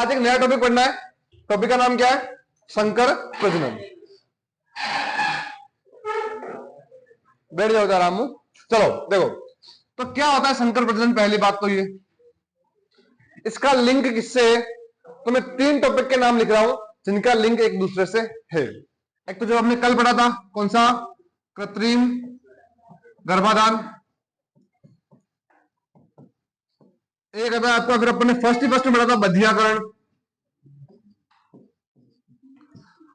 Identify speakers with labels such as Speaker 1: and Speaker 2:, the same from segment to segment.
Speaker 1: आज एक नया टॉपिक पढ़ना है। टॉपिक का नाम क्या है? संकर प्रजनन। बैठ जाओ रामू। चलो देखो, तो क्या होता है संकर प्रजनन? पहली बात तो ये, इसका लिंक किससे है? तो मैं 3 टॉपिक के नाम लिख रहा हूं जिनका लिंक एक दूसरे से है। एक तो जो हमने कल पढ़ा था, कौन सा? कृत्रिम गर्भाधान। एक अगर आपको, अगर अपन ने फर्स्ट में पढ़ा था, बधियाकरण।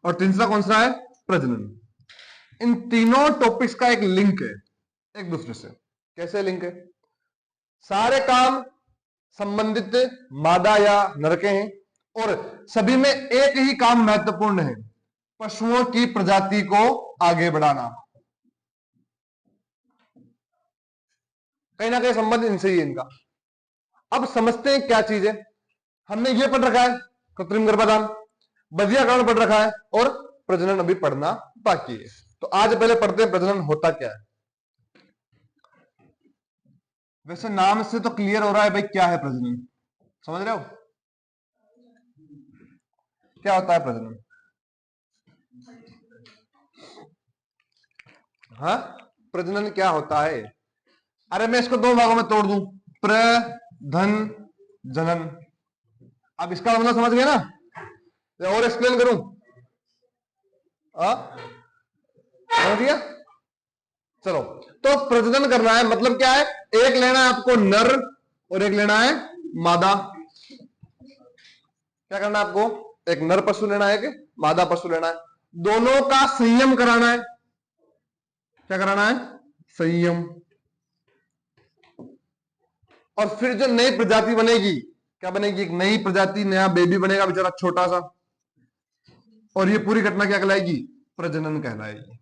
Speaker 1: और तीसरा कौन सा है? प्रजनन। इन तीनों टॉपिक्स का एक लिंक है एक दूसरे से। कैसे लिंक है? सारे काम संबंधित मादा या नर के हैं और सभी में एक ही काम महत्वपूर्ण है, पशुओं की प्रजाति को आगे बढ़ाना। कहीं ना कहीं संबंध इनसे ही है इनका। अब समझते हैं क्या चीज है। हमने ये पढ़ रखा है कृत्रिम गर्भाधान, बधियाकरण पढ़ रखा है और प्रजनन अभी पढ़ना बाकी है। तो आज पहले पढ़ते हैं प्रजनन होता क्या है। वैसे नाम से तो क्लियर हो रहा है भाई क्या है प्रजनन, समझ रहे हो? क्या होता है प्रजनन? हाँ, प्रजनन क्या होता है? अरे मैं इसको 2 भागों में तोड़ दूं, प्र धन जनन। अब इसका मतलब समझ गए ना? या और एक्सप्लेन करूं? समझ गया? चलो, तो प्रजनन करना है मतलब क्या है? एक लेना है आपको नर और एक लेना है मादा। क्या करना है आपको? एक नर पशु लेना है, एक मादा पशु लेना है। दोनों का संयम कराना है। क्या कराना है? संयम। और फिर जो नई प्रजाति बनेगी, क्या बनेगी? एक नई प्रजाति, नया बेबी बनेगा बेचारा छोटा सा। और ये पूरी घटना क्या कहलाएगी? प्रजनन कहलाएगी।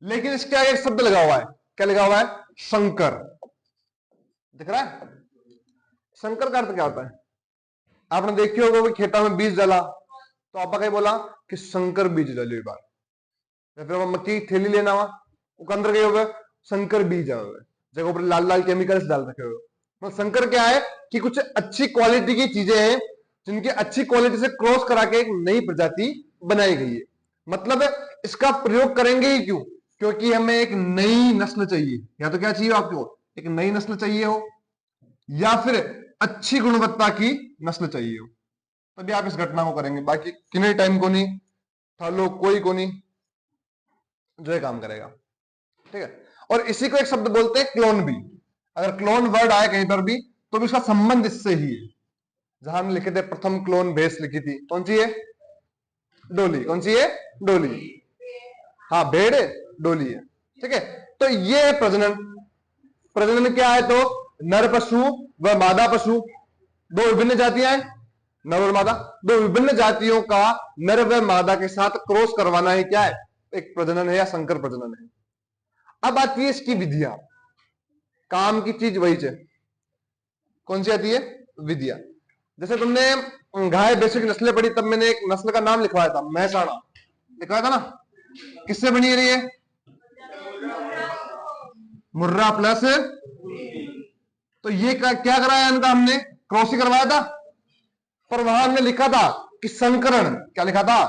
Speaker 1: लेकिन इसके आगे एक शब्द लगा हुआ है। क्या लगा हुआ है? संकर। दिख रहा है? संकर का अर्थ क्या होता है? आपने देखी होगा कि खेता में बीज डाला तो आपा कहीं बोला कि संकर बीज डालो एक बार। या फिर मक्की की थैली लेना हुआ, उसके अंदर क्या होगा? संकर बीज आए हुए, जगह पर लाल लाल केमिकल्स डाल रखे हुए। मतलब संकर क्या है कि कुछ अच्छी क्वालिटी की चीजें हैं जिनकी अच्छी क्वालिटी से क्रॉस करा के एक नई प्रजाति बनाई गई है। मतलब इसका प्रयोग करेंगे ही क्यों? क्योंकि हमें एक नई नस्ल चाहिए। या तो क्या चाहिए आपको? एक नई नस्ल चाहिए हो, या फिर अच्छी गुणवत्ता की नस्ल चाहिए हो, तभी आप इस घटना को करेंगे। बाकी किन्हीं टाइम को नहीं, था लोग कोई को नहीं जो ये काम करेगा। ठीक है? और इसी को एक शब्द बोलते हैं क्लोन भी। अगर क्लोन वर्ड आए कहीं पर भी तो भी उसका संबंध इससे ही है। जहां हम लिखे थे प्रथम क्लोन भैंस लिखी थी, कौन सी है? डोली। कौन सी है? डोली। हाँ, भेड़ डोली है। ठीक है? तो ये है प्रजनन। प्रजनन क्या है? तो नर पशु व मादा पशु, 2 विभिन्न जातियां हैं, नर और मादा। 2 विभिन्न जातियों का नर व मादा के साथ क्रॉस करवाना ही क्या है? एक प्रजनन है या संकर प्रजनन है। अब आती है इसकी विधियां। काम की चीज वही है। कौन सी आती है? विधिया। जैसे तुमने गाय भैंसों की नस्लें पढ़ी, तब मैंने एक नस्ल का नाम लिखवाया था, महसाणा लिखवाया था ना। किससे बनी है ये? मुर्रा प्लस। तो ये क्या कराया इनका? हमने क्रॉस करवाया था, पर वहां हमने लिखा था कि संकरण। क्या लिखा था?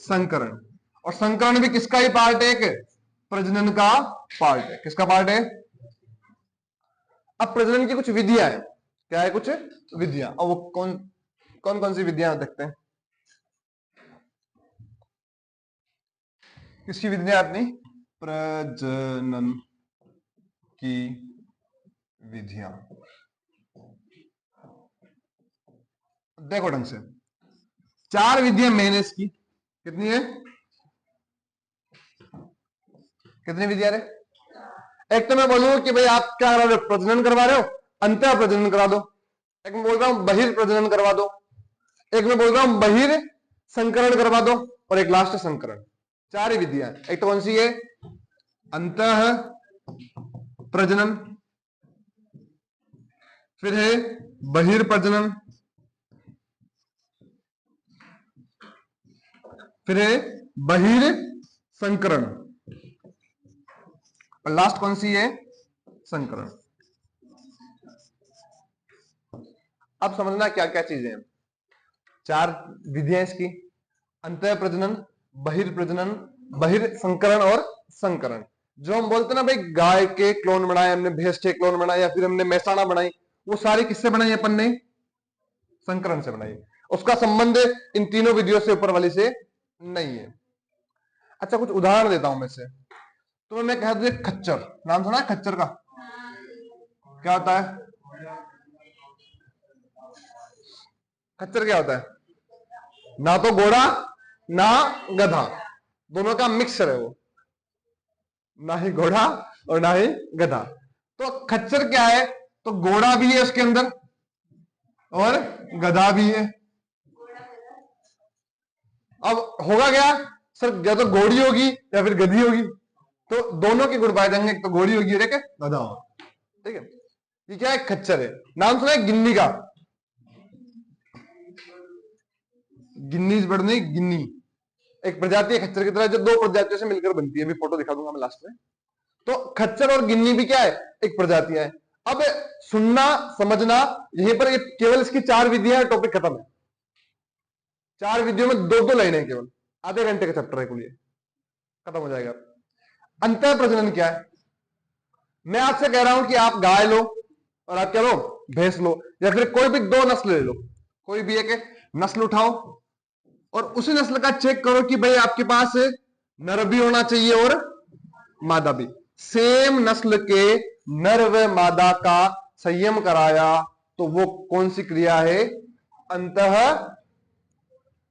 Speaker 1: संकरण। और संकरण भी किसका ही पार्ट है? एक प्रजनन का पार्ट है। किसका पार्ट है? अब प्रजनन की कुछ विधियां है। क्या है? कुछ विधियां। और वो कौन कौन कौन सी विधियां देखते हैं? किसकी विधियां अपनी? प्रजनन की विधियां। देखो ढंग से, 4 विधियां मेन है इसकी। कितनी है? कितनी विधियां रे? एक तो मैं बोलूंगा कि भाई आप क्या करा रहे हो? प्रजनन करवा रहे हो, अंत प्रजनन करा दो। एक मैं बोल रहा हूं बहिर प्रजनन करवा दो। एक मैं बोल रहा हूं बहिर संकरण करवा दो। और एक लास्ट संकरण। 4 ही विधियां। एक तो कौन सी है? अंतः प्रजनन, फिर है बहिर्प्रजनन, फिर है बहिर संकरण, और लास्ट कौन सी है? संकरण। अब समझना क्या क्या चीजें हैं। 4 विधियां इसकी, अंतः प्रजनन, बहिर्प्रजनन, बहिर्संकरण और संकरण। जो हम बोलते हैं ना भाई, गाय के क्लोन बनाए हमने, भैंस के क्लोन बनाए, या फिर हमने मेहसाणा बनाई, वो सारी किससे बनाई अपन ने? संकरण से बनाई। उसका संबंध इन तीनों विधियों से ऊपर वाली से नहीं है। अच्छा, कुछ उदाहरण देता हूं मैं से। तो मैं कह दूं, खच्चर, नाम सुना है खच्चर का? क्या होता है खच्चर? क्या होता है? ना तो घोड़ा ना गधा, दोनों का मिक्सर है वो, ना ही घोड़ा और ना ही गधा। तो खच्चर क्या है? तो घोड़ा भी है उसके अंदर और गधा भी है। अब होगा क्या सर, या तो घोड़ी होगी या फिर गधी होगी, तो दोनों के गुण पाए जाएंगे, एक तो घोड़ी होगी और एक गधा होगा। ठीक है, ये क्या है? खच्चर है। नाम सुना है गिन्नी का? गिन्नीज बर्ड नहीं, गिन्नी एक प्रजाति है खच्चर की तरह, जो 2 प्रजातियों से मिलकर बनती है। अभी फोटो दिखा दूंगा मैं लास्ट में। तो खच्चर और गिन्नी भी क्या है? एक प्रजातियां है। अब सुनना समझना, यहीं पर ये केवल इसकी 4 विधियां, टॉपिक खत्म है। 4 विधियों में 2-2 लाइन है केवल, आधे घंटे का चैप्टर है, कुल ये खत्म हो जाएगा। अंतः प्रजनन क्या है? मैं आपसे कह रहा हूं कि आप गाय लो और आप क्या लो? भैंस लो, या फिर कोई भी 2 नस्ल ले लो, कोई भी एक नस्ल उठाओ और उसी नस्ल का चेक करो कि भाई आपके पास नर भी होना चाहिए और मादा भी। सेम नस्ल के नर व मादा का संयम कराया तो वो कौन सी क्रिया है? अंतः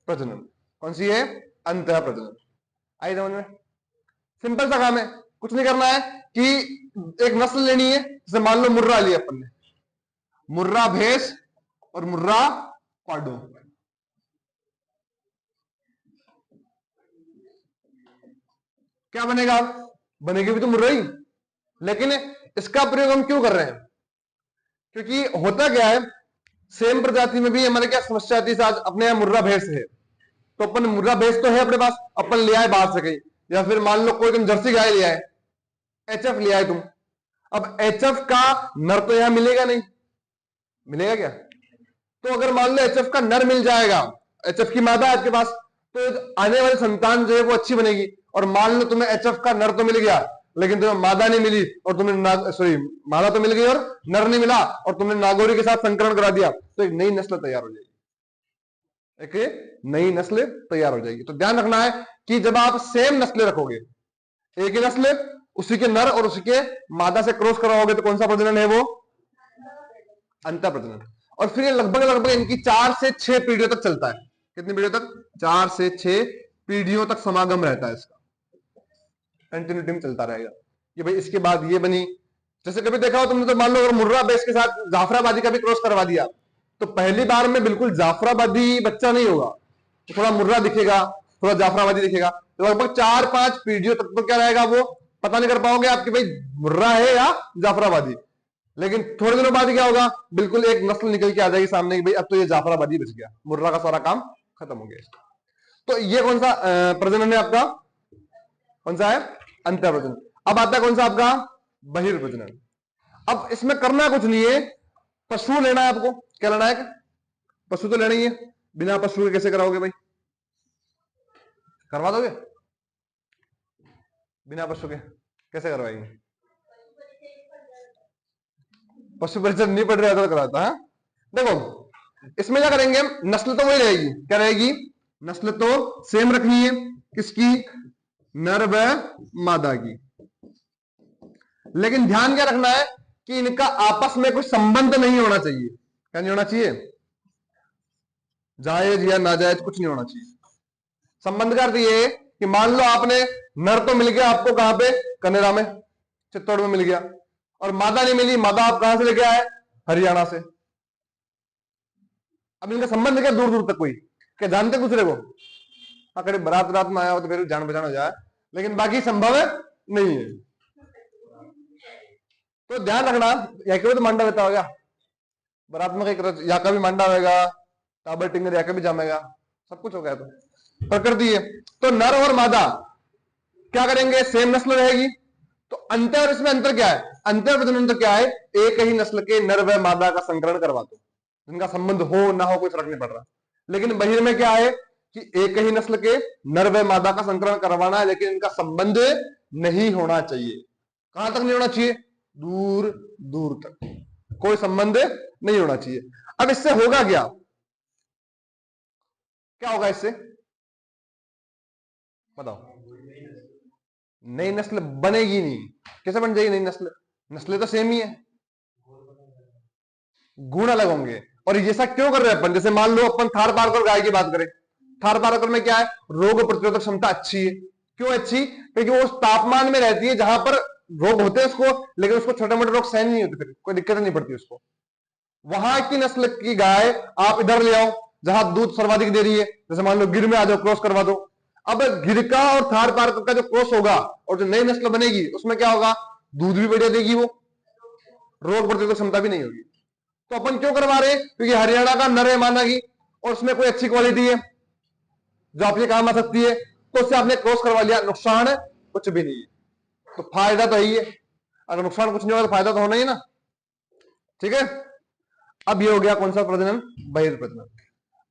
Speaker 1: प्रजनन। कौन सी है? अंतः प्रजनन। आई समझ में? सिंपल सा काम है, कुछ नहीं करना है कि एक नस्ल लेनी है। जैसे मान लो मुर्रा लिया अपन ने, मुर्रा भैंस और मुर्रा पाडो। क्या बनेगा? बनेगी भी तो मुर्रा ही, लेकिन इसका प्रयोग हम क्यों कर रहे हैं? क्योंकि होता क्या है, सेम प्रजाति में भी हमारे क्या समस्या आती है? आज अपने यहां मुर्रा भैंस है, तो अपन मुर्रा भैंस तो है अपने पास, अपन ले आए बाहर से कहीं, या फिर मान लो कोई तुम जर्सी गाय ले आए, एचएफ ले आए तुम। अब एचएफ का नर तो यहां मिलेगा नहीं, मिलेगा क्या? तो अगर मान लो एचएफ का नर मिल जाएगा, एचएफ की मादा है आपके पास, तो आने वाली संतान जो है वो अच्छी बनेगी। और मान लो तुम्हें एचएफ का नर तो मिल गया, लेकिन तुम्हें मादा नहीं मिली, और तुमने सॉरी, मादा तो मिल गई और नर नहीं मिला, और तुमने नागौरी के साथ संकरण करा दिया, तो एक नई नस्ल तैयार हो जाएगी, एक नई नस्ल तैयार हो जाएगी। तो ध्यान रखना है कि जब आप सेम नस्ल रखोगे, एक ही नस्ल, उसी के नर और उसी के मादा से क्रॉस कराओगे, तो कौन सा प्रजनन है वो? अंतः प्रजनन। और फिर ये लगभग लगभग इनकी 4 से 6 पीढ़ियों तक चलता है। कितनी पीढ़ियों तक? 4 से 6 पीढ़ियों तक समागम रहता है इसका, कंटिन्यूटी में चलता रहेगा कि भाई इसके बाद ये बनी। जैसे कभी देखा हो तुमने, तो मान लो अगर मुर्रा बेस के साथ जाफराबादी का भी क्रॉस करवा दिया, तो पहली बार में बिल्कुल जाफराबादी बच्चा नहीं होगा, तो थोड़ा मुर्रा दिखेगा, थोड़ा जाफराबादी दिखेगा। तो लगभग 4-5 पीढ़ियों तक तो क्या रहेगा, वो पता नहीं कर पाओगे आपकी भाई मुर्रा है या जाफराबादी। लेकिन थोड़े दिनों बाद क्या होगा, बिल्कुल एक नस्ल निकल के आ जाएगी सामने की भाई अब तो ये जाफराबादी बच गया, मुर्रा का सारा काम खत्म हो गया। तो ये कौन सा प्रजनन है आपका? कौन सा है? अंतः प्रजनन। अब आता है कौन सा आपका? बहिर्प्रजनन। अब इसमें करना कुछ नहीं है, पशु लेना है आपको। क्या लेना है? पशु तो लेना ही है, बिना पशु के कैसे कराओगे भाई? करवा दोगे? बिना पशु के कैसे करवाएंगे? पशु परिचय नहीं पढ़ रहा तो कराता है। देखो इसमें क्या करेंगे हम, नस्ल तो वही रहेगी। क्या रहेगी? नस्ल तो सेम रखनी है, किसकी? नर व मादा की। लेकिन ध्यान क्या रखना है कि इनका आपस में कोई संबंध नहीं होना चाहिए। क्या नहीं होना चाहिए? जायज या नाजायज कुछ नहीं होना चाहिए। संबंध का अर्थ ये कि मान लो आपने नर तो मिल गया आपको, कहां पे? कनेरा में, चित्तौड़ में मिल गया, और मादा नहीं मिली। मादा आप कहां से लेके आए? हरियाणा से। अब इनका संबंध क्या दूर दूर तक? कोई क्या जानते दूसरे को? हाँ, कभी बारात रात में आया हो तो फिर जान पहचान हो जाए, लेकिन बाकी संभव नहीं है। तो ध्यान रखना, या के तो मांडा रहता होगा बारात में, कहीं या का भी मांडा होगा, टाबर टिंगर या का भी जामेगा, सब कुछ हो गया। तो प्रकृति है। तो नर और मादा क्या करेंगे? सेम नस्ल रहेगी। तो अंतर और इसमें अंतर क्या है? अंतर प्रजनन तो क्या है? एक ही नस्ल के नर व मादा का संकरण करवा दो। जिनका संबंध हो ना हो कोई फर्क नहीं पड़ रहा। लेकिन बहिर में क्या है कि एक ही नस्ल के नर व मादा का संकरण करवाना है, लेकिन इनका संबंध नहीं होना चाहिए। कहां तक नहीं होना चाहिए? दूर दूर तक, कोई संबंध नहीं होना चाहिए। अब इससे होगा क्या? क्या होगा इससे बताओ? नई नस्ल बनेगी नहीं। कैसे बन जाएगी नई नस्ल? नस्लें तो सेम ही है, गुण अलग होंगे। और ये ऐसा क्यों कर रहे हैं अपन? जैसे मान लो अपन थार पारकर गाय की बात करें, थार पारकर में क्या है? रोग प्रतिरोधक क्षमता अच्छी है। क्यों अच्छी? क्योंकि वो उस तापमान में रहती है जहां पर रोग होते हैं उसको, लेकिन उसको छोटे मोटे रोग सहन नहीं होते, फिर कोई दिक्कत नहीं पड़ती उसको। वहां की नस्ल की गाय आप इधर ले आओ जहां दूध सर्वाधिक दे रही है, जैसे मान लो गिर में आ जाओ, क्रॉस करवा दो। अब गिर का और थार पारकर का जो क्रॉस होगा और जो नई नस्ल बनेगी उसमें क्या होगा? दूध भी बढ़िया देगी, वो रोग प्रतिरोधक क्षमता भी नहीं होगी। तो अपन क्यों करवा रहे हैं? क्योंकि हरियाणा का नर है माना की, और उसमें कोई अच्छी क्वालिटी है जो आपके काम आ सकती है, तो उससे आपने क्रॉस करवा लिया, नुकसान है कुछ भी नहीं है। तो फायदा तो यही है, अगर नुकसान कुछ नहीं होगा तो फायदा तो होना ही ना। ठीक है, अब ये हो गया कौन सा प्रजनन? बहिर प्रजनन।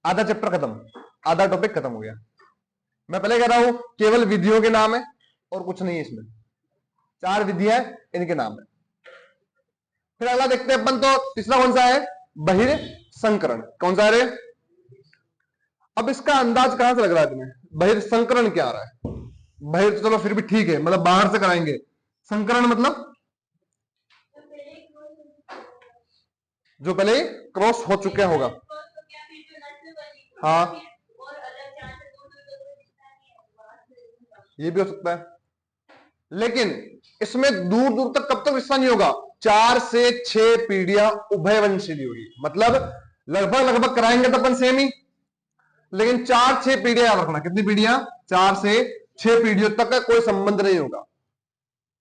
Speaker 1: आधा चैप्टर खत्म, आधा टॉपिक खत्म हो गया। मैं पहले कह रहा हूं केवल विधियों के नाम है और कुछ नहीं है इसमें, 4 विधियां इनके नाम है। फिर अगला देखते हैं अपन, तो तीसरा कौन सा है? बहिर संकरण। कौन सा है रे? अब इसका अंदाज कहां से लग रहा है तुम्हें? बहिर संकरण क्या आ रहा है? बहिर तो चलो फिर भी ठीक है, मतलब बाहर से कराएंगे। संकरण मतलब जो पहले क्रॉस हो चुका होगा। हाँ, ये भी हो सकता है, लेकिन इसमें दूर दूर तक कब तक रिश्ता नहीं होगा? 4 से 6 पीढ़ियां उभयवंशी होगी। मतलब लगभग लगभग कराएंगे तो अपन सेम ही, लेकिन 4-6 पीढ़ियां याद रखना। कितनी पीढ़ियां? 4 से 6 पीढ़ियों तक का कोई संबंध नहीं होगा।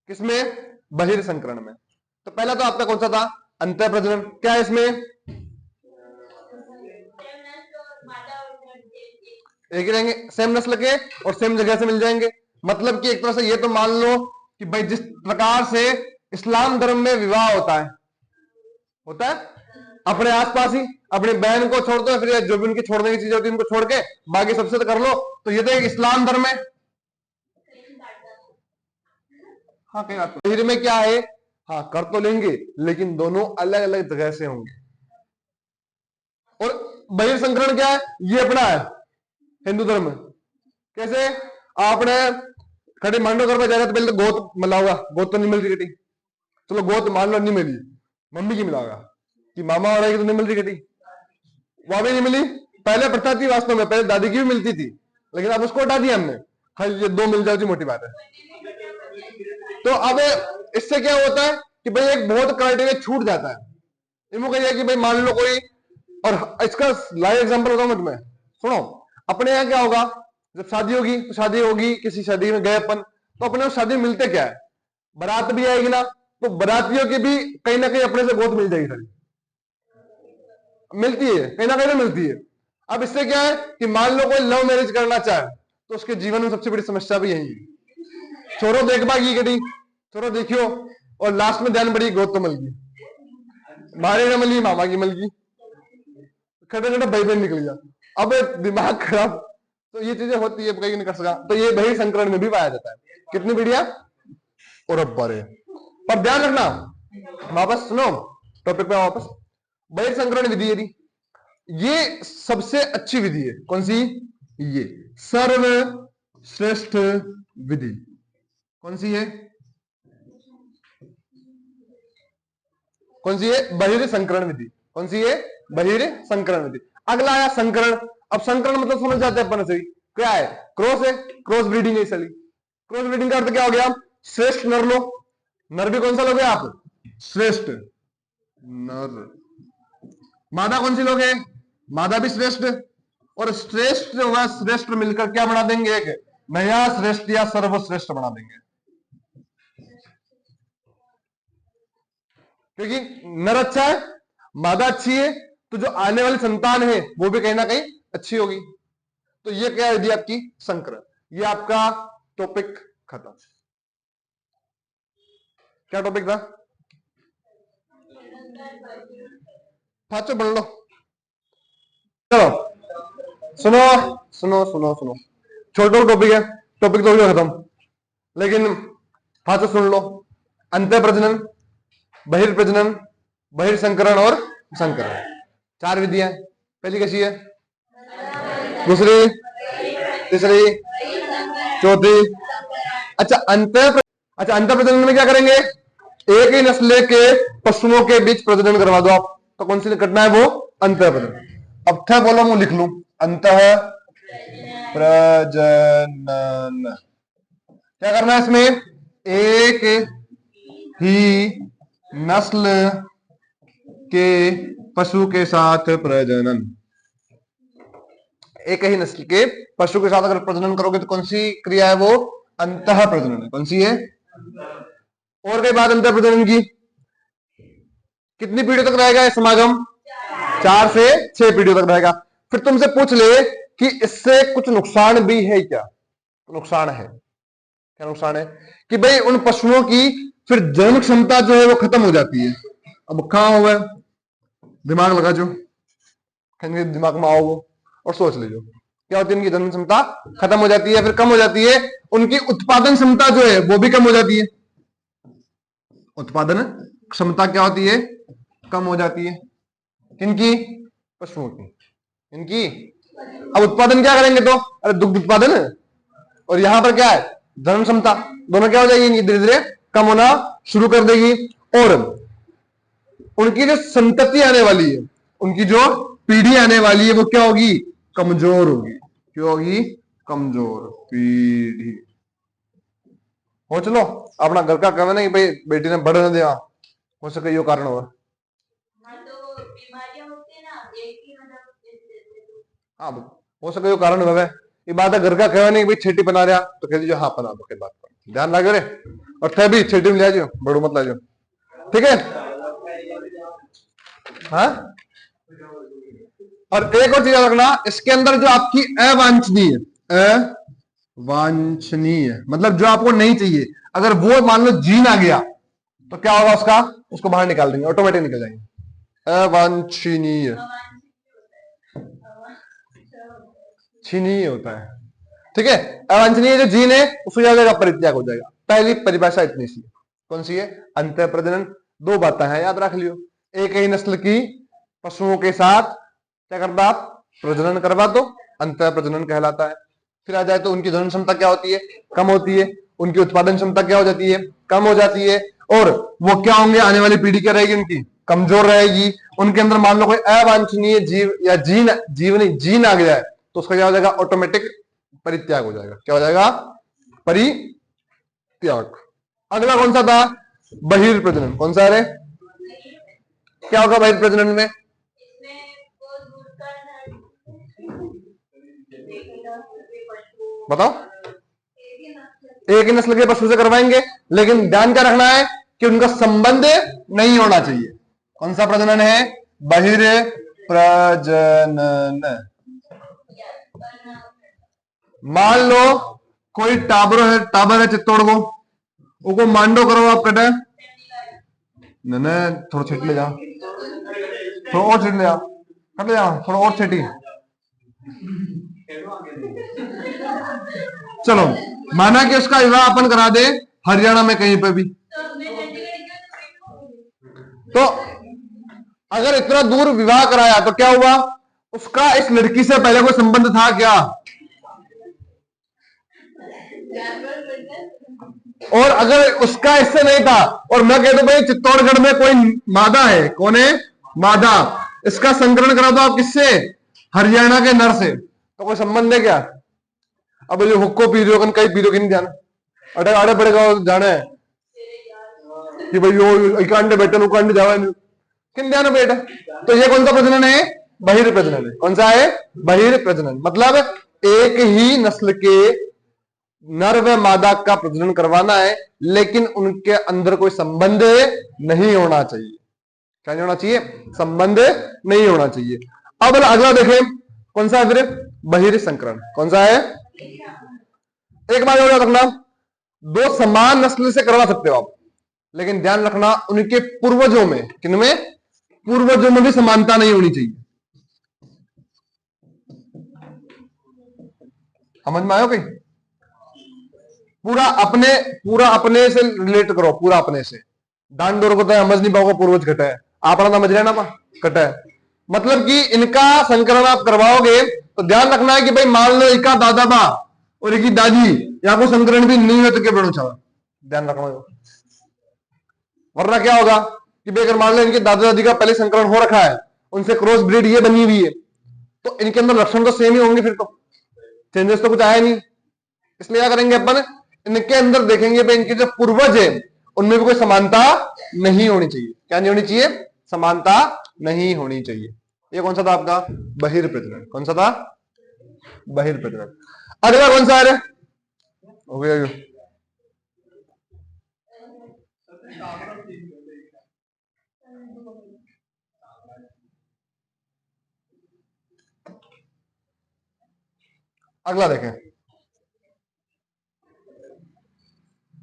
Speaker 1: किसमें? बहिर संकरण में। तो पहला तो आपका कौन सा था? अंतः प्रजनन। क्या है इसमें? एक ही रहेंगे, सेम नस्ल के और सेम जगह से मिल जाएंगे। मतलब कि एक तरह से ये तो मान लो कि भाई जिस प्रकार से इस्लाम धर्म में विवाह होता है अपने आसपास ही, अपनी बहन को छोड़ दो, फिर जो भी उनकी छोड़ने की चीजें होती है उनको छोड़ के बाकी सबसे तो कर लो। तो ये तो एक इस्लाम धर्म है। हाँ, कहीं बात बहिर में क्या है? हाँ, कर तो लेंगे लेकिन दोनों अलग अलग जगह से होंगे। और बहिर संकरण क्या है? ये अपना है हिंदू धर्म में। कैसे? आपने खड़ी मांडो कर जा रहे तो पहले तो गोत मिलाओगा, गोत तो नहीं मिल रही कटी, चलो गोत मान लो नहीं मिली, मम्मी की मिलाओगा कि मामा हो रहा है कि तो नहीं मिल रही कटी, वहां भी नहीं मिली। पहले प्रथा थी वास्तव में, पहले दादी की भी मिलती थी, लेकिन अब उसको हटा दिया हमने। हाँ, ये 2 मिल जाओ जी, मोटी बात है। तो अब इससे क्या होता है कि भाई एक बहुत क्राइटेरिया छूट जाता है। इनको कहिए कि भाई मान लो कोई, और इसका लाइव एग्जांपल बताऊं मैं तुम्हें, सुनो। अपने यहाँ क्या होगा? जब शादी होगी तो शादी होगी, किसी शादी में गए अपन, तो अपने उस शादी में मिलते क्या है? बारात भी आएगी ना, तो बारातियों की भी कहीं ना कहीं अपने से गोद मिल जाएगी, सारी मिलती है, कहीं ना कहीं तो मिलती है। अब इससे क्या है कि मान लो कोई लव मैरिज करना चाहे तो उसके जीवन में सबसे बड़ी समस्या भी यही है। छोरो देख पाएगी कटी, छोरो देखियो, और लास्ट में ध्यान बड़ी गोद तो मिल गई, मारे न मिली, मामा की मिल गई, खड़े खड़े भाई बहन निकल गया। अब दिमाग खराब। तो ये चीजें होती है, कहीं नहीं कर सका। तो ये बहिर संकरण में भी पाया जाता है। कितनी पीढ़ियां? और बड़े, पर ध्यान रखना, वापस सुनो टॉपिक पे वापस। बहिर संकरण विधि यदि ये सबसे अच्छी विधि है, कौन सी? ये सर्वश्रेष्ठ विधि कौन सी है? कौन सी है? बहिर संकरण विधि। कौन सी है? बहिर संकरण विधि। अगला आया संकरण। अब संकरण मतलब समझ जाते हैं अपन से, क्या है? क्रॉस है, क्रॉस ब्रीडिंग है चली। क्रॉस ब्रीडिंग का अर्थ क्या हो गया? श्रेष्ठ नर लो। नर भी कौन सा लोगे आप? श्रेष्ठ नर। मादा कौन सी लोगे? मादा भी श्रेष्ठ। और श्रेष्ठ जो है, श्रेष्ठ मिलकर क्या बना देंगे? एक नया श्रेष्ठ या सर्वश्रेष्ठ बना देंगे। क्योंकि नर अच्छा है, मादा अच्छी है, तो जो आने वाली संतान है वो भी कहीं ना कहीं अच्छी होगी। तो ये क्या विधि आपकी? संकरण। ये आपका टॉपिक खत्म। क्या टॉपिक था? फाचो पढ़ लो। चलो सुनो सुनो सुनो सुनो, छोटा टॉपिक है, टॉपिक तो हो गया खत्म, लेकिन हाथ से सुन लो। अंतः प्रजनन, बहिर्प्रजनन, बहिर्संकरण और संकरण, 4 विधियां। पहली कैसी है, दूसरी, तीसरी, चौथी। अच्छा अंतः प्रजनन में क्या करेंगे, एक ही नस्ल के पशुओं के बीच प्रजनन करवा दो आप, तो कौन सी घटना है वो, अंतः प्रजनन। अब थ बोलो, मैं लिख लूं, अंतः प्रजनन। क्या करना है इसमें, एक ही नस्ल के पशु के साथ प्रजनन। एक ही नस्ल के पशु के साथ अगर प्रजनन करोगे तो कौन सी क्रिया है वो, अंतः प्रजनन है। कौन सी है, और कई बात अंतः प्रजनन की, कितनी पीढ़ियों तक रहेगा ये समागम, 4 से 6 पीढ़ियों तक रहेगा। फिर तुमसे पूछ ले कि इससे कुछ नुकसान भी है क्या, तो नुकसान है। क्या नुकसान है, कि भाई उन पशुओं की फिर जन्म क्षमता जो है वो खत्म हो जाती है। अब कहां हुआ, दिमाग लगा जो, दिमाग में आओ वो और सोच लीजिए, क्या होती है, उनकी जन्म क्षमता खत्म हो जाती है, फिर कम हो जाती है, उनकी उत्पादन क्षमता जो है वो भी कम हो जाती है। उत्पादन क्षमता क्या होती है, कम हो जाती है, किनकी, पशुओं की, इनकी। अब उत्पादन क्या करेंगे, तो अरे दुग्ध उत्पादन, और यहां पर क्या है, जन्म क्षमता, दोनों क्या हो जाएगी, धीरे धीरे कम होना शुरू कर देगी, और उनकी जो संतति आने वाली है, उनकी जो पीढ़ी आने वाली है वो क्या होगी, कमजोर होगी। क्यों होगी, कमजोर पीढ़ी। हो चलो, अपना घर का कहना नहीं भाई बेटी ने बढ़ न दिया, हो सके यो कारण हो। हाँ हो सके यो कारण हो, ये बात है, घर का कहना नहीं भाई छेटी बना रहा तो कह दीजिए हाँ बना दो, के बात पर ध्यान लगे रे, और थे भी छेटी में ले जाओ, बड़ो मत ला जाओ, ठीक है। हाँ, और एक और चीज याद रखना, इसके अंदर जो आपकी अवांछनीय, अवांछनीय मतलब जो आपको नहीं चाहिए, अगर वो मान लो जीन आ गया तो क्या होगा उसका, उसको बाहर निकाल देंगे, ऑटोमेटिक निकल जाएंगे। अवांछनीय, छीनीय होता है, ठीक है। अवांछनीय जो जीन है उसको क्या हो जाएगा, परित्याग हो जाएगा। पहली परिभाषा इतनी सी, कौन सी है, अंतः प्रजनन। 2 बातें हैं, याद रख लियो, एक ही नस्ल की पशुओं के साथ क्या करता, आप प्रजनन करवा दो, अंतः प्रजनन कहलाता है। फिर आ जाए तो उनकी जन्म क्षमता क्या होती है, कम होती है, उनकी उत्पादन क्षमता क्या हो जाती है, कम हो जाती है, और वो क्या होंगे, आने वाली पीढ़ी क्या रहेगी, उनकी कमजोर रहेगी। उनके अंदर मान लो कोई अवांछनीय जीव या जीन आ गया है तो उसका क्या हो जाएगा, ऑटोमेटिक परित्याग हो जाएगा। क्या हो जाएगा, परित्याग। अगला कौन सा था, बहिर्प्रजनन। कौन सा है, क्या होगा बहिर्प्रजनन में, बताओ। एक ही नस्ल के पशु से करवाएंगे, लेकिन ध्यान क्या रखना है कि उनका संबंध नहीं होना चाहिए। कौन सा प्रजनन है, बहिर्प्रजनन। मान लो कोई टाबर है चित्तौड़ को, उसको मांडो करो आप, कटे न थोड़ा छिट ले जाओ, थोड़ा और छिट ले जाओ, कट ले जाओ, थोड़ा और छिटी। चलो माना कि उसका विवाह अपन करा दे हरियाणा में कहीं पे भी, तो अगर इतना दूर विवाह कराया तो क्या हुआ, उसका इस लड़की से पहले कोई संबंध था क्या, और अगर उसका इससे नहीं था, और मैं कहता भाई चित्तौड़गढ़ में कोई मादा है, कौन है, मादा, इसका संकरण करा दो आप किससे, हरियाणा के नर से, तो कोई संबंध है क्या। अब जो हुक्को पी रहे हो, कई पी रहे हो, ध्यान अटे आड़े पड़ेगा जाने कि भाई यो अंडे बैठे अंडे जावा किन ध्यान बेटा। तो ये कौन सा प्रजनन है, बहिर्प्रजनन है। कौन सा है, बहिर्प्रजनन, मतलब एक ही नस्ल के नर व मादा का प्रजनन करवाना है, लेकिन उनके अंदर कोई संबंध नहीं होना चाहिए। क्या नहीं होना चाहिए, संबंध नहीं होना चाहिए। अब अगला देखें, कौन सा है फिर, बहिर्संकरण। कौन सा है, एक बात याद रखना, 2 समान नस्ल से करवा सकते हो आप, लेकिन ध्यान रखना उनके पूर्वजों में, किनमें, पूर्वजों में भी समानता नहीं होनी चाहिए। समझ में आयो कहीं? पूरा अपने से रिलेट करो, पूरा अपने से। दान दौर को तो समझ नहीं पाओगे, पूर्वज घटा है, आप समझ रहे ना पा कटा है। मतलब कि इनका संकरण आप करवाओगे तो ध्यान रखना है कि भाई मान लो इनका दादा बा और इनकी दादी या को संकरण भी नहीं है तो क्या बड़ो छा, ध्यान रखना है। वरना क्या होगा कि भाई अगर मान लो इनके दादा दादी का पहले संकरण हो रखा है, उनसे क्रॉस ब्रीड ये बनी हुई है, तो इनके अंदर लक्षण तो सेम ही होंगे, फिर तो चेंजेस तो कुछ आया नहीं। इसलिए क्या करेंगे अपन, इनके अंदर देखेंगे भाई इनके जो पूर्वज है उनमें भी कोई समानता नहीं होनी चाहिए। क्या नहीं होनी चाहिए? समानता नहीं होनी चाहिए। ये कौन सा था आपका? बहिर्प्रजनन। कौन सा था? बहिर्प्रजनन। अगला कौन सा है? हो गया अगला देखें